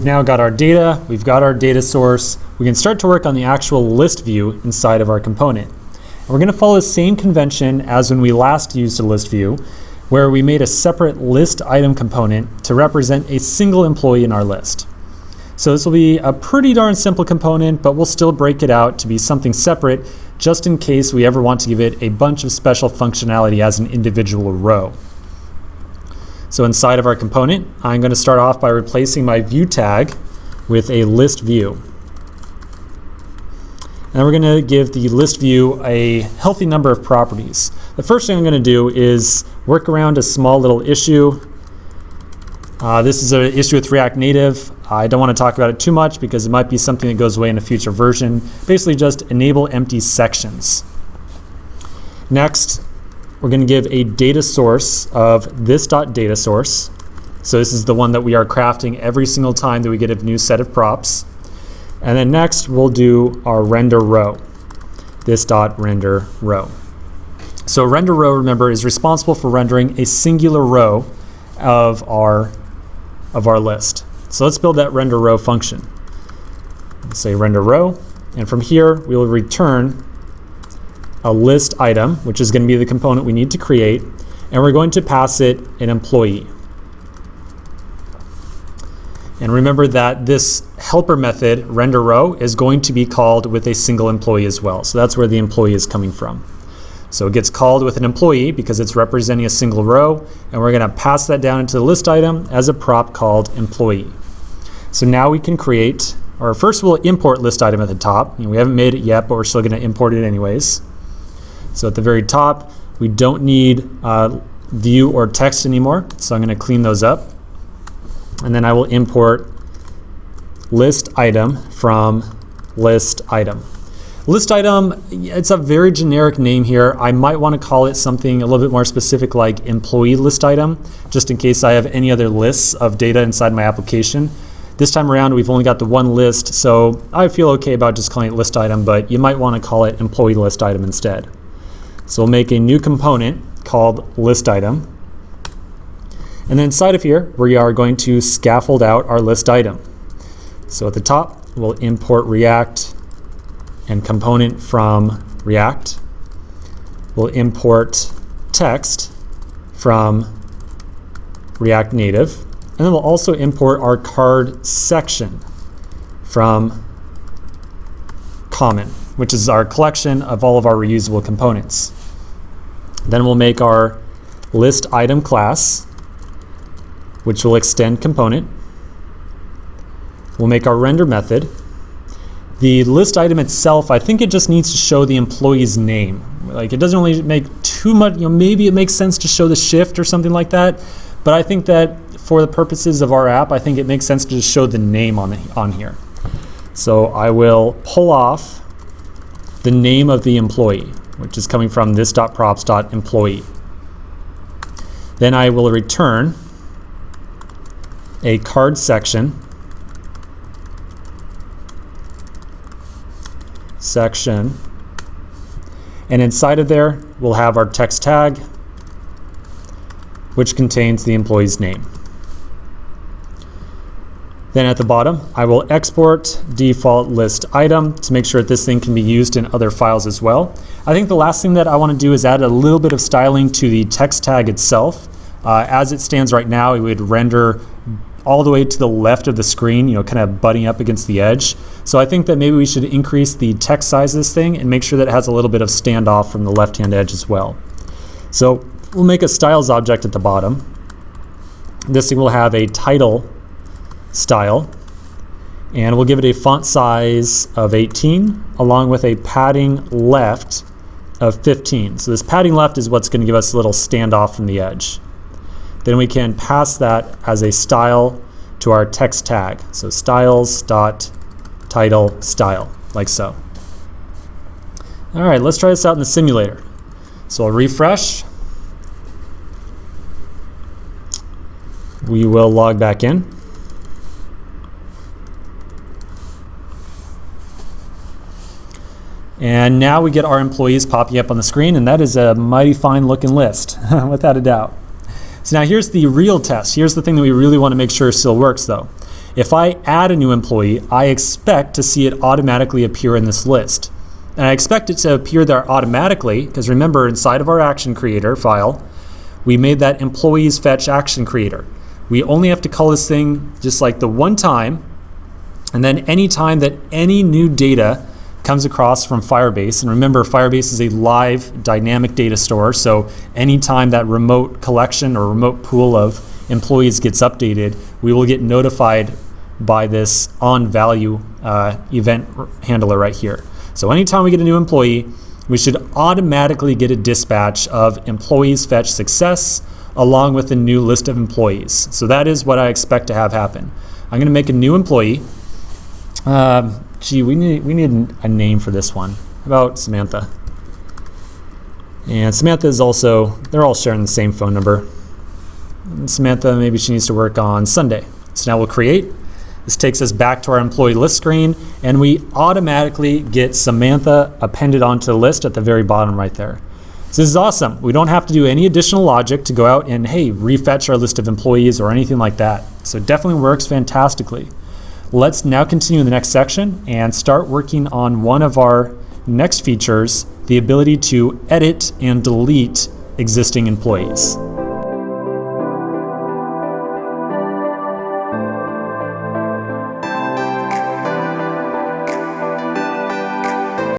now got our data, we've got our data source, we can start to work on the actual list view inside of our component. And we're going to follow the same convention as when we last used a list view, where we made a separate list item component to represent a single employee in our list. So this will be a pretty darn simple component, but we'll still break it out to be something separate just in case we ever want to give it a bunch of special functionality as an individual row. So inside of our component, I'm going to start off by replacing my view tag with a list view. And we're going to give the list view a healthy number of properties. The first thing I'm going to do is work around a small little issue. This is an issue with React Native. I don't want to talk about it too much because it might be something that goes away in a future version. Basically just enable empty sections. Next, we're going to give a data source of this.data source. So this is the one that we are crafting every single time that we get a new set of props. And then next we'll do our render row, this.render row. So render row, remember, is responsible for rendering a singular row of our list. So let's build that render row function. Let's say render row, and from here we will return a list item, which is going to be the component we need to create, and we're going to pass it an employee. And remember that this helper method, render row, is going to be called with a single employee as well. So that's where the employee is coming from. So it gets called with an employee because it's representing a single row, and we're going to pass that down into the list item as a prop called employee. So now we can create, or first we'll import list item at the top. We haven't made it yet, but we're still going to import it anyways. So at the very top, we don't need view or text anymore, so I'm going to clean those up. And then I will import list item from list item. List item, it's a very generic name here. I might want to call it something a little bit more specific like employee list item, just in case I have any other lists of data inside my application. This time around we've only got the one list, so I feel okay about just calling it list item, but you might want to call it employee list item instead. So we'll make a new component called list item. And then inside of here, we are going to scaffold out our list item. So at the top, we'll import React and component from React. We'll import text from React Native. And then we'll also import our card section from common, which is our collection of all of our reusable components. Then we'll make our list item class, which will extend component. We'll make our render method. The list item itself, I think it just needs to show the employee's name. Like, it doesn't really make too much, maybe it makes sense to show the shift or something like that, but I think that for the purposes of our app, I think it makes sense to just show the name on here. So I will pull off the name of the employee, which is coming from this.props.employee. Then I will return a card section and inside of there we'll have our text tag, which contains the employee's name. Then at the bottom I will export default list item to make sure that this thing can be used in other files as well. I think the last thing that I want to do is add a little bit of styling to the text tag itself. As it stands right now, it would render all the way to the left of the screen, kind of butting up against the edge. So I think that maybe we should increase the text size of this thing and make sure that it has a little bit of standoff from the left-hand edge as well. So we'll make a styles object at the bottom. This thing will have a title style, and we'll give it a font size of 18 along with a padding left of 15. So this padding left is what's going to give us a little standoff from the edge. Then we can pass that as a style to our text tag. So styles.title style, like so. All right, let's try this out in the simulator. So I'll refresh. We will log back in. And now we get our employees popping up on the screen, and that is a mighty fine looking list, without a doubt. So now here's the real test. Here's the thing that we really want to make sure still works though. If I add a new employee, I expect to see it automatically appear in this list. And I expect it to appear there automatically, because remember, inside of our action creator file, we made that employees fetch action creator. We only have to call this thing just like the one time, and then any time that any new data comes across from Firebase, and remember, Firebase is a live dynamic data store, so anytime that remote collection or remote pool of employees gets updated, we will get notified by this on value event handler right here. So anytime we get a new employee, we should automatically get a dispatch of employees fetch success along with a new list of employees. So that is what I expect to have happen. I'm going to make a new employee. We need a name for this one. How about Samantha? And Samantha is also, they're all sharing the same phone number. And Samantha, maybe she needs to work on Sunday. So now we'll create. This takes us back to our employee list screen, and we automatically get Samantha appended onto the list at the very bottom right there. So this is awesome. We don't have to do any additional logic to go out and, hey, refetch our list of employees or anything like that. So it definitely works fantastically. Let's now continue in the next section and start working on one of our next features, the ability to edit and delete existing employees.